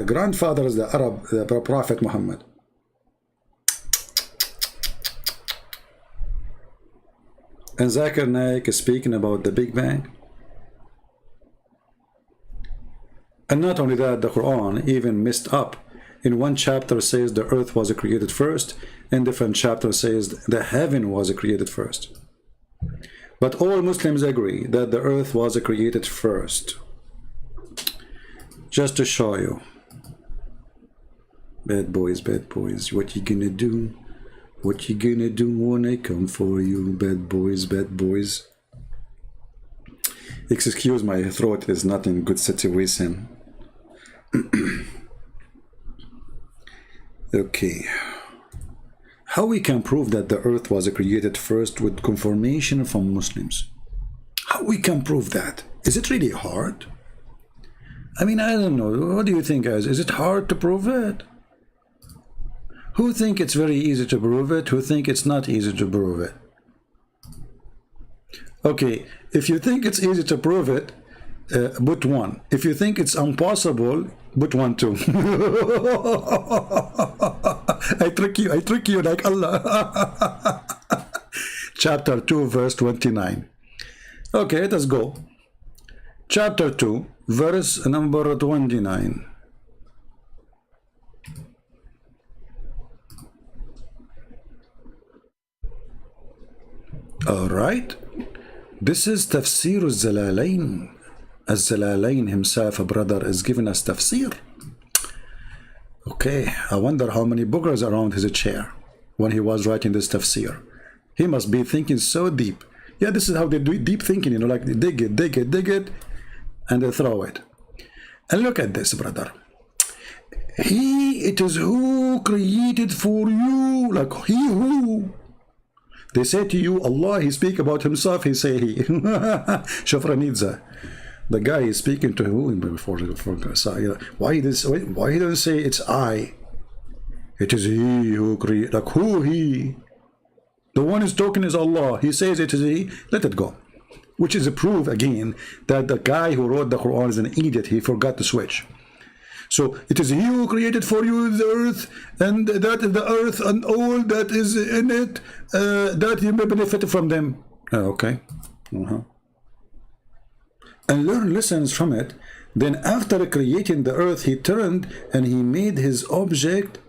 grandfather is the Arab, the Prophet Muhammad. And Zakir Naik is speaking about the Big Bang. And not only that, the Quran even messed up. In one chapter says the earth was created first, in different chapter says the heaven was created first. But all Muslims agree that the earth was created first. Just to show you. Bad boys, what you gonna do? What you gonna do when I come for you? Bad boys, bad boys. Excuse my throat is not in good situation. Okay. How we can prove that the earth was created first with confirmation from Muslims? How we can prove that? Is it really hard? I mean, I don't know. What do you think, guys? Is it hard to prove it? Who think it's very easy to prove it? Who think it's not easy to prove it? Okay, if you think it's easy to prove it, put 1. If you think it's impossible, put 1 too. I trick you like Allah. Chapter 2, verse 29. Okay, let us go. Chapter 2, verse number 29. All right. This is Tafsir al-Zalalain. Al-Zalalain himself, a brother, is giving us tafsir. Okay, I wonder how many boogers around his chair when he was writing this tafsir. He must be thinking so deep. Yeah, this is how they do deep thinking, you know, like they dig it, and they throw it. And look at this, brother. It is who created for you, like he who. They say to you, Allah, he speak about himself, he say he. Shafra Nidza. The guy is speaking to who before why he doesn't say it's I? It is he who created, like who he? The one who's talking is Allah. He says it is he. Let it go. Which is a proof again that the guy who wrote the Quran is an idiot. He forgot to switch. So it is he who created for you the earth, and that is the earth and all that is in it, that you may benefit from them. Okay. And learn lessons from it. Then after creating the earth, he turned and he made his object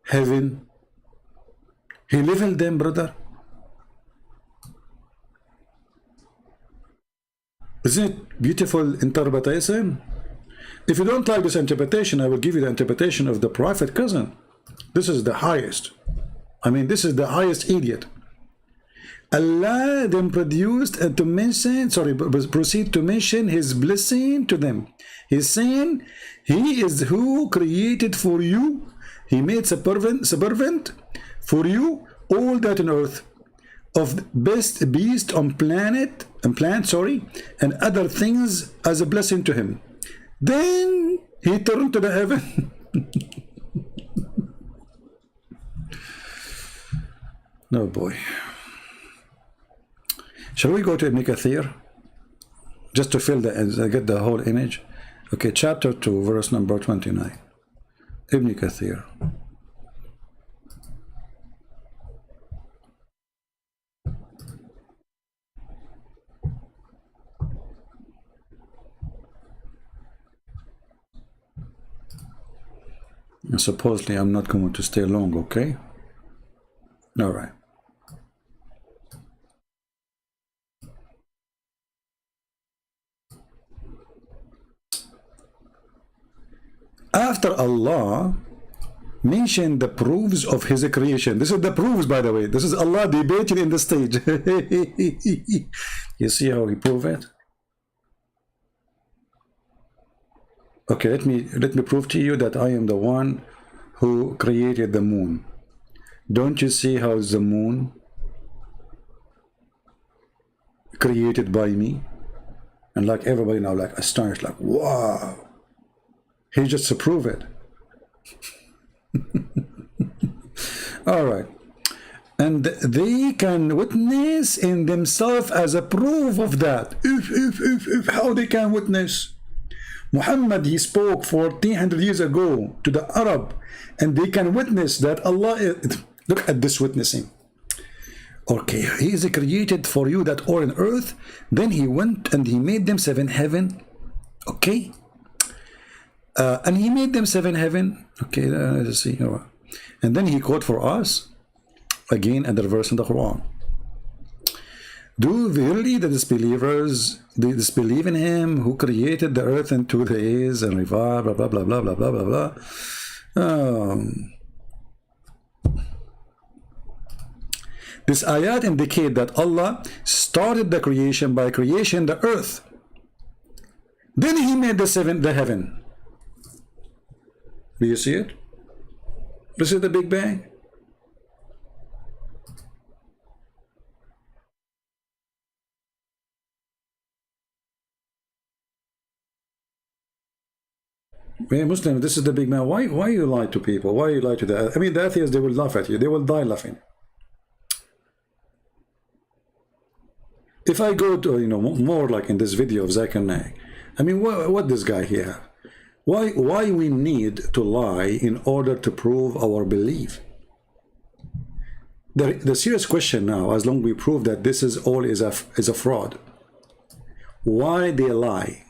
heaven. He leveled them, brother. Isn't it beautiful interpretation? If you don't like this interpretation, I will give you the interpretation of the Prophet cousin. This is the highest. I mean, this is the highest idiot. Allah then produced to mention, proceed to mention his blessing to them. He's saying, he is who created for you. He made servant for you all that on earth, of best beast on plant, and other things as a blessing to him. Then he turned to the heaven. No boy. Shall we go to Ibn Kathir? Just to fill get the whole image. Okay, chapter 2, verse number 29. Ibn Kathir. Supposedly I'm not going to stay long, okay? All right. After Allah mentioned the proofs of his creation, this is the proofs, by the way. This is Allah debating in the stage. You see how he proved it? Okay, let me prove to you that I am the one who created the moon. Don't you see how the moon created by me? And like everybody now, like astonished, like wow. He just to prove it. All right. And they can witness in themselves as a proof of that. If how they can witness? Muhammad, he spoke 1400 years ago to the Arab, and they can witness that Allah is, look at this witnessing. Okay, he is created for you that are on earth. Then he went and he made them seven heaven. Okay, and he made them seven heaven. Okay, let's see. And then he quote for us again another verse in the Quran. Do really the disbelievers disbelieve in him who created the earth in 2 days and revived, blah blah blah blah blah blah blah blah. This ayat indicate that Allah started the creation by creation the earth. Then he made the heaven. Do you see it? This is the Big Bang. Hey, Muslim, this is the Big Bang. Why you lie to people? Why you lie to the? I mean, the atheists, they will laugh at you. They will die laughing. If I go to, you know, more like in this video of Zakir Naik, I mean, what this guy here? Why we need to lie in order to prove our belief? The serious question now, as long as we prove that this is all is a fraud, why they lie?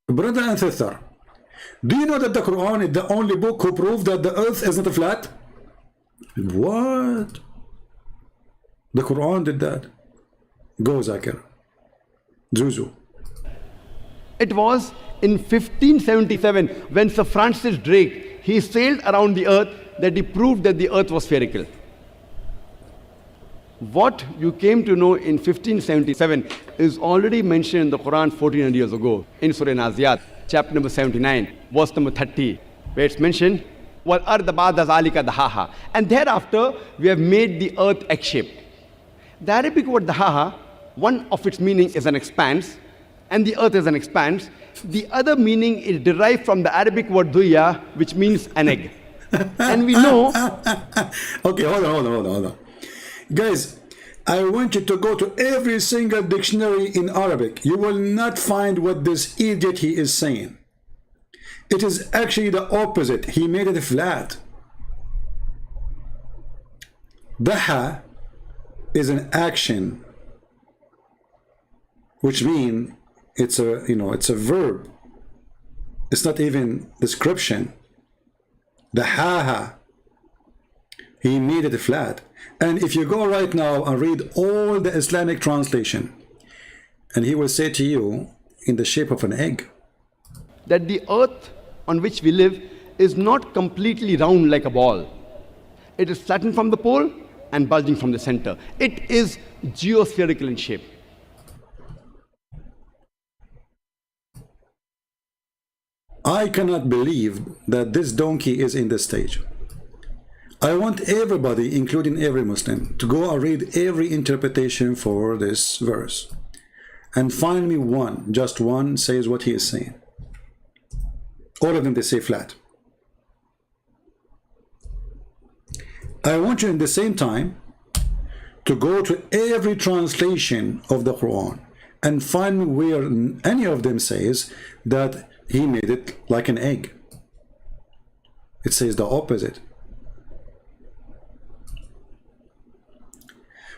Brother and sister, do you know that the Quran is the only book who proved that the earth isn't flat? What? The Quran did that. Go, Zakir. Zuzu. It was in 1577 when Sir Francis Drake, he sailed around the earth, that he proved that the earth was spherical. What you came to know in 1577 is already mentioned in the Quran 1400 years ago in Surah Naziyat, chapter number 79, verse number 30, where it's mentioned, وَالْأَرْضَ بَعْدَ ذَلِكَ دَحَاهَا. And thereafter, we have made the earth egg-shaped. The Arabic word dahaha, one of its meaning is an expanse, and the earth is an expanse. The other meaning is derived from the Arabic word duya, which means an egg. And we know... Okay, hold on. Guys, I want you to go to every single dictionary in Arabic. You will not find what this idiot he is saying. It is actually the opposite. He made it flat. Daha is an action, which means it's a, you know, it's a verb. It's not even description. Dahaha. He made it flat. And if you go right now and read all the Islamic translation, and he will say to you, in the shape of an egg, that the earth on which we live is not completely round like a ball. It is flattened from the pole and bulging from the center. It is geospherical in shape. I cannot believe that this donkey is in the stage. I want everybody, including every Muslim, to go and read every interpretation for this verse and find me one, just one, says what he is saying. All of them, they say flat. I want you in the same time to go to every translation of the Quran and find me where any of them says that he made it like an egg. It says the opposite.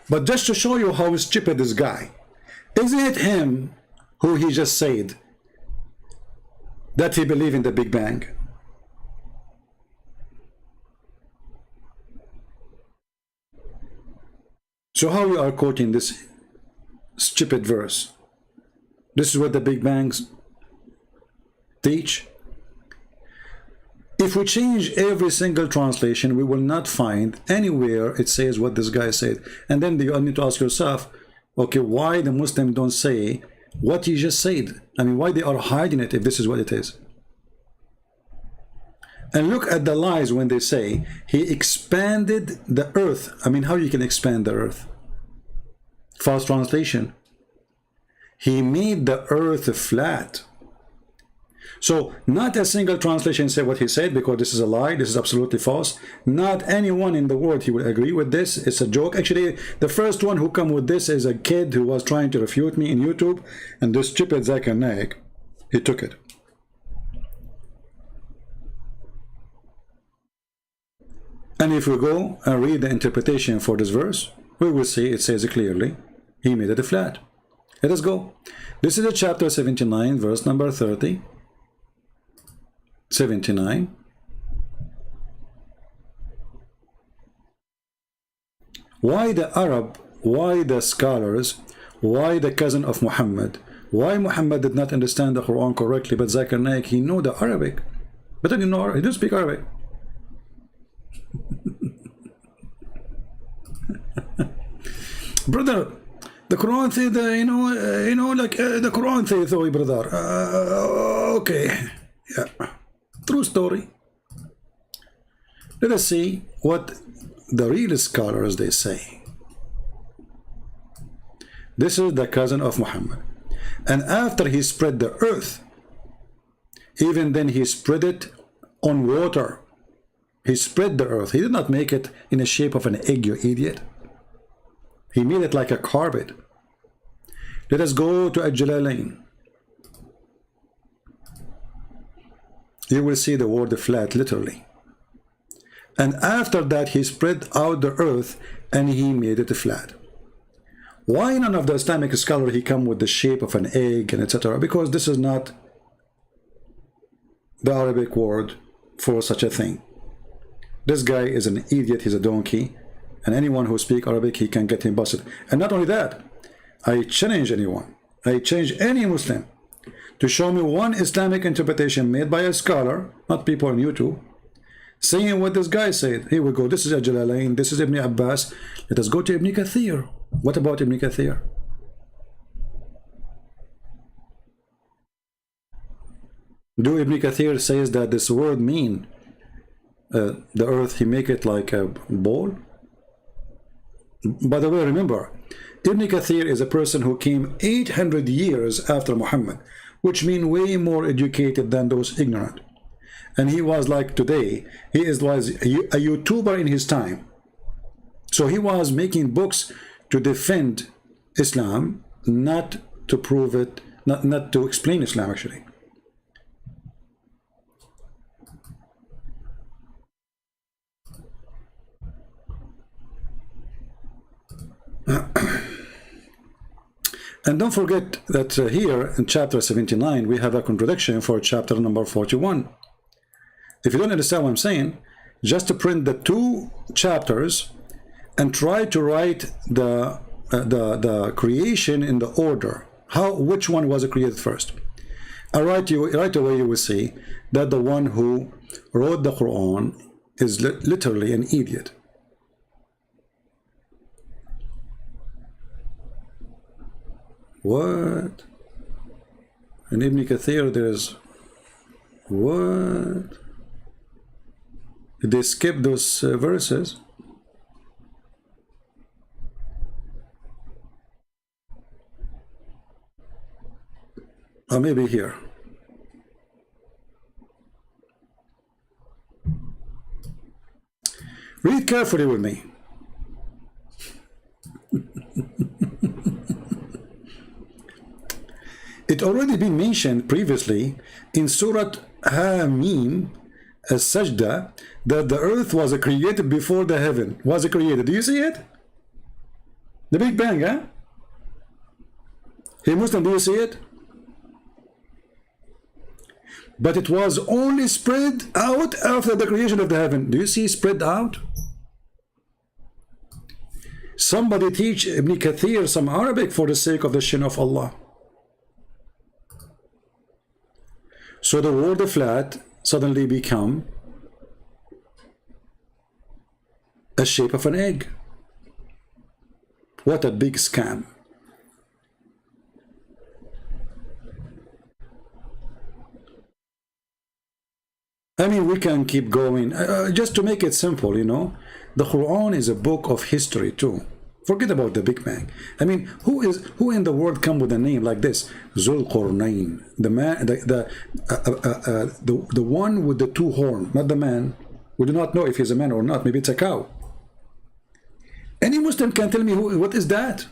But just to show you how stupid this guy, isn't it him who he just said that he believed in the Big Bang? So how we are quoting this stupid verse? This is what the Big Bangs teach. If we change every single translation, we will not find anywhere it says what this guy said. And then you need to ask yourself, okay, why the Muslims don't say what he just said? I mean, why they are hiding it if this is what it is? And look at the lies when they say he expanded the earth. I mean, how you can expand the earth? False translation. He made the earth flat. So not a single translation say what he said, because this is a lie. This is absolutely false. Not anyone in the world he will agree with this. It's a joke. Actually, the first one who come with this is a kid who was trying to refute me in YouTube, and this stupid Zakir Naik, he took it. And if we go and read the interpretation for this verse, we will see it says clearly, he made it flat. Let us go. This is a chapter 79, verse number 30. 79. Why the Arab, why the scholars, why the cousin of Muhammad, why Muhammad did not understand the Quran correctly, but Zakir Naik, he know the Arabic, but he didn't speak Arabic. Brother, the Quran says, the Quran says, oh, brother, okay, yeah. True story. Let us see what the real scholars they say. This is the cousin of Muhammad, and after he spread the earth, even then he spread it on water. He spread the earth. He did not make it in the shape of an egg, you idiot. He made it like a carpet. Let us go to Al-Jalalain. You will see the word flat, literally. And after that, he spread out the earth and he made it flat. Why none of the Islamic scholar he come with the shape of an egg and etc.? Because this is not the Arabic word for such a thing. This guy is an idiot, he's a donkey, and anyone who speaks Arabic, he can get him busted. And not only that, I challenge anyone, I challenge any Muslim to show me one Islamic interpretation made by a scholar, not people on YouTube, saying what this guy said. Here we go, this is Al-Jalalain, this is Ibn Abbas. Let us go to Ibn Kathir. What about Ibn Kathir? Do Ibn Kathir says that this word mean the earth, he make it like a ball? By the way, remember, Ibn Kathir is a person who came 800 years after Muhammad, which mean way more educated than those ignorant. And he was like today, he was a YouTuber in his time. So he was making books to defend Islam, not to prove it, not to explain Islam actually. And don't forget that here in chapter 79 we have a contradiction for chapter number 41. If you don't understand what I'm saying, just to print the two chapters and try to write the creation in the order. Which one was created first? Right away you will see that the one who wrote the Quran is literally an idiot. What? In Ibn Kathir there's what? Did they skip those verses? Or maybe here. Read carefully with me. It already been mentioned previously in Surah Hamim, As-Sajda, that the earth was created before the heaven was created. Do you see it? The Big Bang, huh? Hey Muslim, do you see it? But it was only spread out after the creation of the heaven. Do you see spread out? Somebody teach Ibn Kathir some Arabic for the sake of the shin of Allah. So the word flat suddenly become a shape of an egg. What a big scam. I mean, we can keep going. Just to make it simple, you know, the Quran is a book of history too. Forget about the Big Bang. I mean, who in the world come with a name like this? Zul Qarnayn, the man, the one with the two horns, not the man. We do not know if he's a man or not. Maybe it's a cow. Any Muslim can tell me what is that?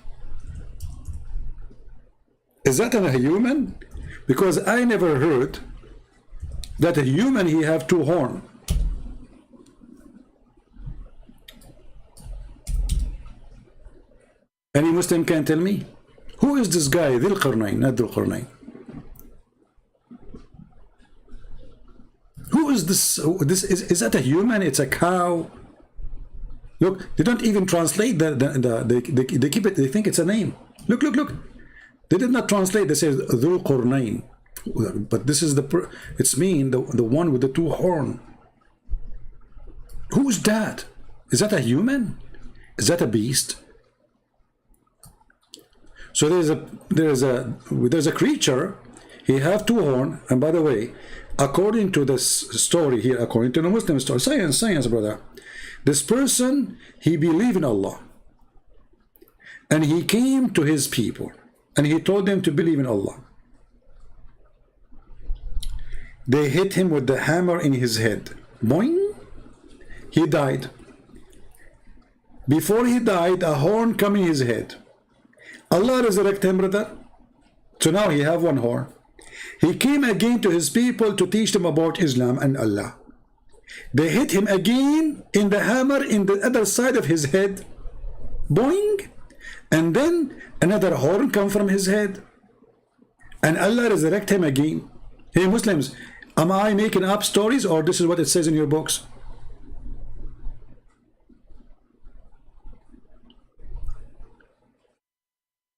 Is that a human? Because I never heard that a human he have two horns. Any Muslim can tell me? Who is this guy? Dhul Qarnayn, not Dhul Qarnayn. Who is this? Is that a human? It's a cow. Look, they don't even translate they keep it. They think it's a name. Look. They did not translate. They say Dhul Qarnayn, but this is it's mean the one with the two horns. Who is that? Is that a human? Is that a beast? So there's a creature. He have two horns, and by the way, according to this story here, according to the Muslim story, science, brother, this person, he believed in Allah, and he came to his people, and he told them to believe in Allah. They hit him with the hammer in his head. Boing! He died. Before he died, a horn come in his head. Allah resurrected him, brother. So now he have one horn. He came again to his people to teach them about Islam and Allah. They hit him again in the hammer in the other side of his head. Boing! And then another horn come from his head. And Allah resurrect him again. Hey Muslims, am I making up stories, or this is what it says in your books?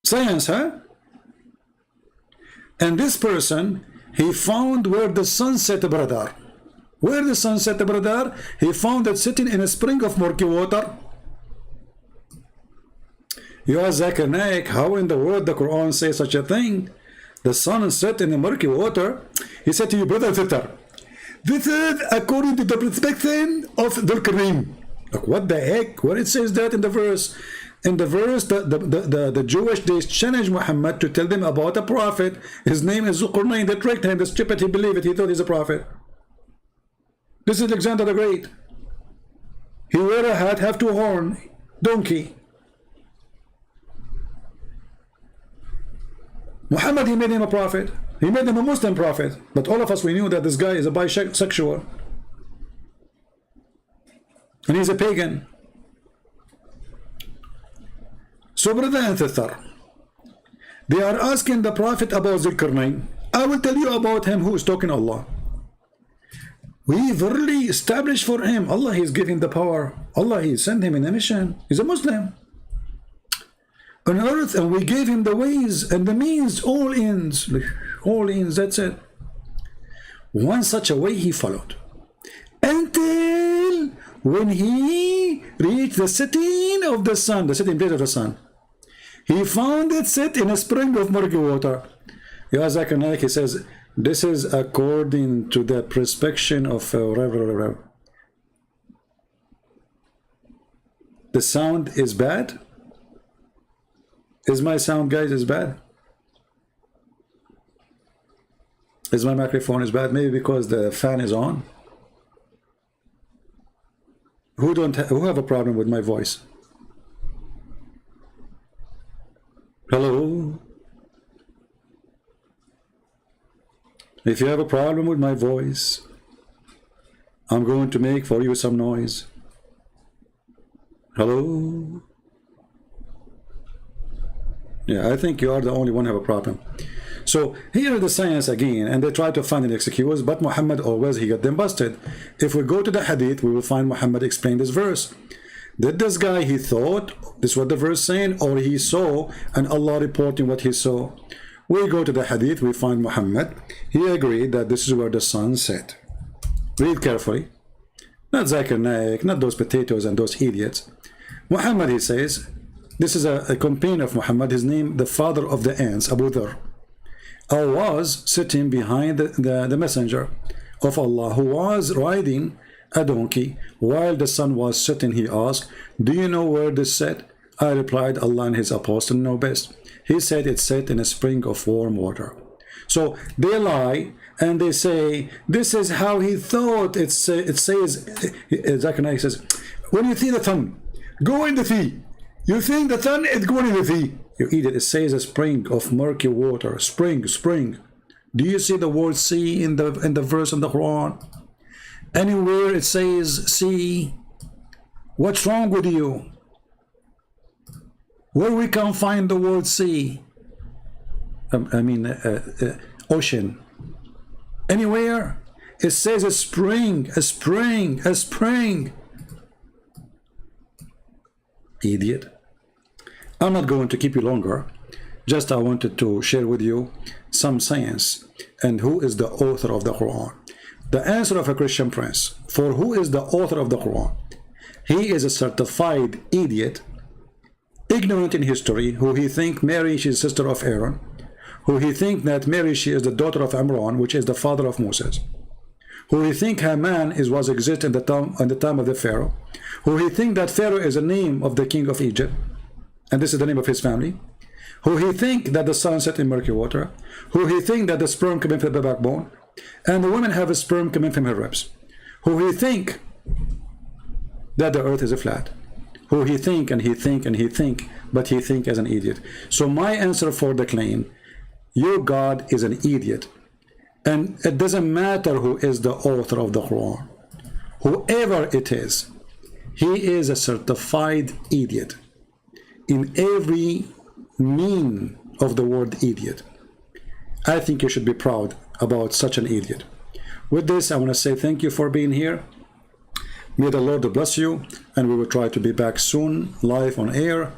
Science, huh? And this person, he found where the sun set, brother. Where the sun set, brother? He found it sitting in a spring of murky water. You are Zakir Naik, how in the world the Quran says such a thing? The sun set in the murky water. He said to you, brother Thitter, this is according to the perspective of Dhul Qarnayn. Like, what the heck? Where it says that in the verse? In the verse, the Jewish, they challenged Muhammad to tell them about a prophet. His name is Dhul Qarnayn. They tricked him. The stupid, he believed it. He thought he's a prophet. This is Alexander the Great. He wear a hat, have two horns, donkey. Muhammad, he made him a prophet. He made him a Muslim prophet. But all of us, we knew that this guy is a bisexual. And he's a pagan. So, brother and sister, they are asking the prophet about Dhul Qarnayn. I will tell you about him who is talking Allah. We verily established for him. Allah, he is giving the power. Allah, he sent him in a mission. He's a Muslim on earth, and we gave him the ways and the means, all ends, that's it. One such a way he followed, until when he reached the setting of the sun, the setting place of the sun, he found it set in a spring of murky water. Zakir Naik, he says, this is according to the prescription of the sound is bad. Is my sound, guys, is bad? Is my microphone is bad? Maybe because the fan is on. Who have a problem with my voice? Hello? If you have a problem with my voice, I'm going to make for you some noise. Hello? Yeah, I think you are the only one who have a problem. So here is the science again, and they try to find an excuse, but Muhammad always, he got them busted. If we go to the hadith, we will find Muhammad explain this verse. Did this guy, he thought this is what the verse saying, or he saw and Allah reporting what he saw? We go to the hadith, we find Muhammad, he agreed that this is where the sun set. Read carefully. Not Zakir Naik, not those potatoes and those idiots. Muhammad, he says, this is a companion of Muhammad, his name, the father of the ants, Abu Dhar. I was sitting behind the messenger of Allah, who was riding a donkey while the sun was setting. He asked, do you know where this set? I replied, Allah and his apostle know best. He said it's set in a spring of warm water. So they lie and they say this is how he thought. It says, Zakir Naik says, when you see the sun go in the sea, you think the sun is going in the sea. You eat it. It says a spring of murky water. Spring, spring. Do you see the word sea in the verse in the Quran? Anywhere it says sea. What's wrong with you? Where we can find the word sea? Ocean. Anywhere it says a spring, a spring, a spring. Idiot. I'm not going to keep you longer. Just I wanted to share with you some science and who is the author of the Quran. The answer of a Christian prince for who is the author of the Quran. He is a certified idiot, ignorant in history, who he think Mary, she is sister of Aaron, who he think that Mary, she is the daughter of Imran, which is the father of Moses, who he think Haman was exist in the time of the Pharaoh, who he think that Pharaoh is a name of the king of Egypt, and this is the name of his family, who he think that the sun set in murky water, who he think that the sperm coming from the backbone, and the women have a sperm coming from her ribs, who he think that the earth is a flat, who he think and he think and he think, but he think as an idiot. So my answer for the claim, your God is an idiot, and it doesn't matter who is the author of the Quran. Whoever it is, he is a certified idiot in every meaning of the word idiot. I think you should be proud about such an idiot. With this, I want to say thank you for being here. May the Lord bless you, and we will try to be back soon, live on air.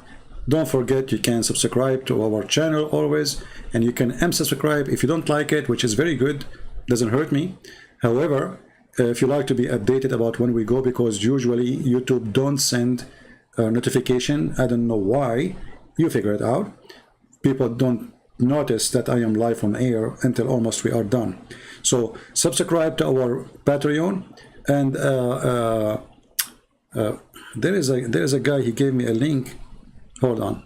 Don't forget, you can subscribe to our channel always, and you can unsubscribe if you don't like it, which is very good, doesn't hurt me. However, if you like to be updated about when we go, because usually YouTube don't send a notification. I don't know why. You figure it out. People don't notice that I am live on air until almost we are done. So subscribe to our Patreon. And there is a guy, he gave me a link. Hold on.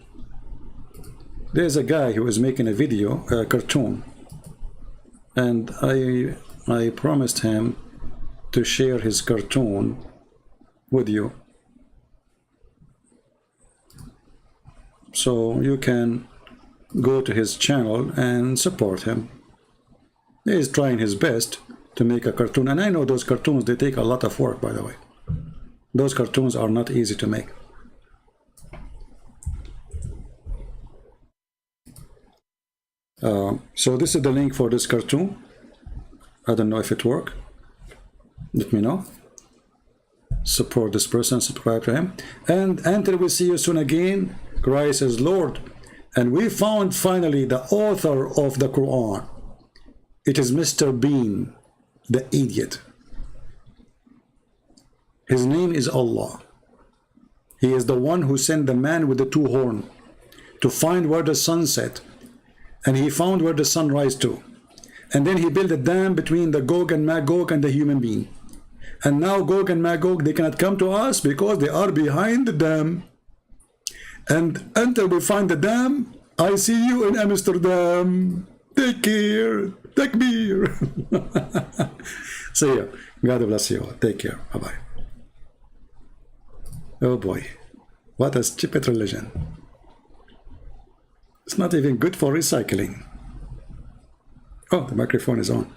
There's a guy who is making a video, a cartoon, and I promised him to share his cartoon with you, so you can go to his channel and support him. He is trying his best to make a cartoon, and I know those cartoons, they take a lot of work, by the way. Those cartoons are not easy to make. So this is the link for this cartoon. I don't know if it worked. Let me know. Support this person, subscribe to him, and until we see you soon again, Christ is Lord. And we found finally the author of the Quran. It is Mr. Bean, the idiot. His name is Allah. He is the one who sent the man with the two horns to find where the sun set, and he found where the sun rise to, and then he built a dam between the Gog and Magog and the human being. And now Gog and Magog, they cannot come to us because they are behind the dam. And until we find the dam, I see you in Amsterdam. Take care. Takbir. See you. God bless you. Take care. Bye-bye. Oh boy. What a stupid religion. It's not even good for recycling. Oh, the microphone is on.